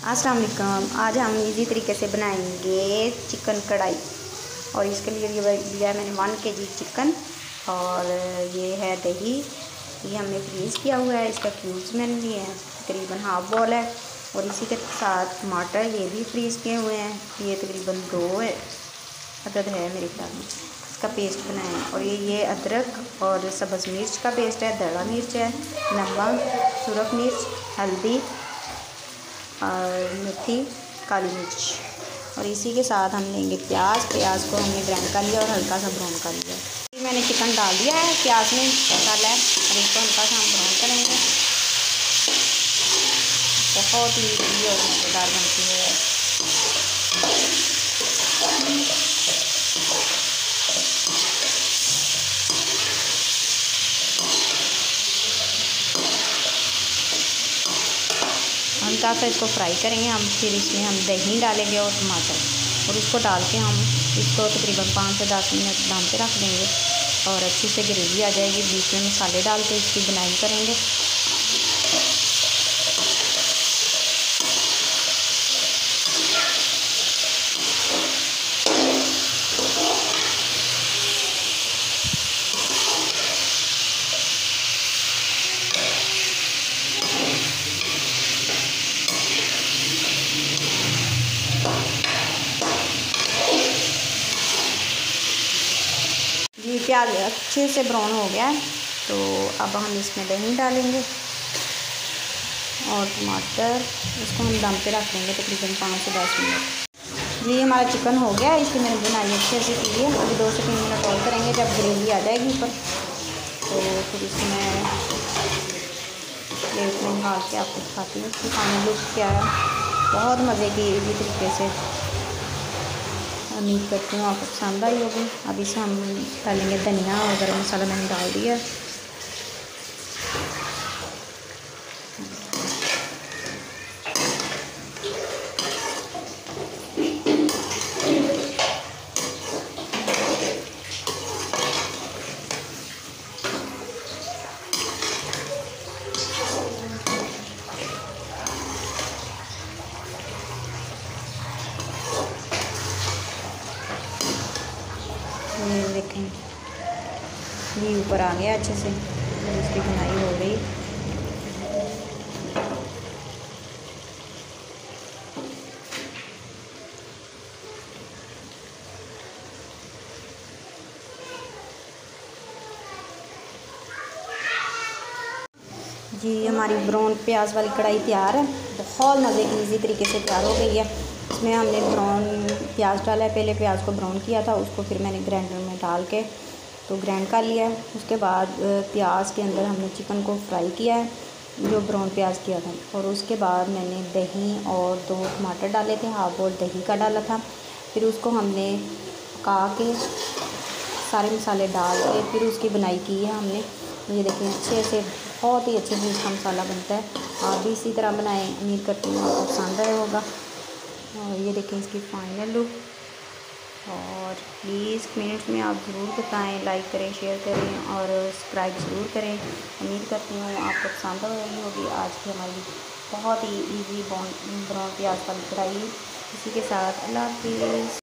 अस्सलाम वालेकुम। आज हम इजी तरीके से बनाएंगे चिकन कढ़ाई। और इसके लिए लिया है मैंने 1 kg चिकन और ये है दही। ये हमने फ्रीज़ किया हुआ है, इसका क्यूब्स मैंने लिए हैं, तकरीबन हाफ बॉल है। और इसी के साथ टमाटर ये भी फ्रीज़ किए हुए हैं, ये तकरीबन 2 अदद है मेरे ख्याल में। इसका पेस्ट बनाया है। और ये अदरक और सब्ज़ मिर्च का पेस्ट है, दड़ा मिर्च है, नमक, सुरख मिर्च, हल्दी और मेथी, काली मिर्च। और इसी के साथ हम लेंगे प्याज को हमने ग्राइंड कर लिया और हल्का सा ब्राउन कर लिया। मैंने चिकन डाल दिया है, प्याज में डाला है और इसको हल्का सा हम ब्राउन करेंगे। बहुत ही ईजी और मज़ेदार बनती है। हल्का सा इसको फ्राई करेंगे हम। फिर इसमें हम दही डालेंगे और टमाटर, और इसको डाल के हम इसको तकरीबन 5 से 10 मिनट दम पे रख देंगे और अच्छी से ग्रेवी आ जाएगी। बीच में मसाले डाल के इसकी बुनाई करेंगे। ये प्याज अच्छे से ब्राउन हो गया है, तो अब हम इसमें दही डालेंगे और टमाटर। इसको हम दम पे रख देंगे तकरीबन 5 से 10 मिनट। ये हमारा चिकन हो गया है, इसकी मैंने बुनाई अच्छे से की है। अभी 2 से 3 मिनट और करेंगे। जब ग्रेवी आ जाएगी ऊपर तो फिर इसमें प्लेट में निकाल के आपको दिखाती हूँ इसकी फाइनल लुक क्या है। बहुत मज़े की इसी तरीके से उम्मीद करती हूँ आपको पसंद आई होगी। अब इसे हम डालेंगे धनिया और गरम मसाला मैंने डाल दिया। ये देखें, ये ऊपर आ गया अच्छे से, इसकी बुनाई हो गई। जी हमारी ब्राउन प्याज वाली कढ़ाई तैयार है। बहुत मज़े की इजी तरीके से तैयार हो गई है। इसमें हमने ब्राउन प्याज डाला है, पहले प्याज को ब्राउन किया था, उसको फिर मैंने ग्राइंडर में डाल के तो ग्राइंड कर लिया है। उसके बाद प्याज के अंदर हमने चिकन को फ्राई किया है, जो ब्राउन प्याज किया था। और उसके बाद मैंने दही और 2 टमाटर डाले थे, हाफ बोल दही का डाला था। फिर उसको हमने पका के सारे मसाले डाल के फिर उसकी बुनाई की है हमने। ये देखें अच्छे से, बहुत ही अच्छे से इसका मसाला बनता है। आप भी इसी तरह बनाएं, उम्मीद करती हूँ आपको पसंद आया होगा। और ये देखें इसकी फाइनल लुक। और प्लीज़ कमेंट्स में आप ज़रूर बताएं, लाइक करें, शेयर करें और सब्सक्राइब ज़रूर करें। उम्मीद करती हूँ आपको पसंद आई होगी आज की हमारी बहुत ही ईजी ब्राउन प्याज वाली कढ़ाई। इसी के साथ अल्लाह हाफिज़।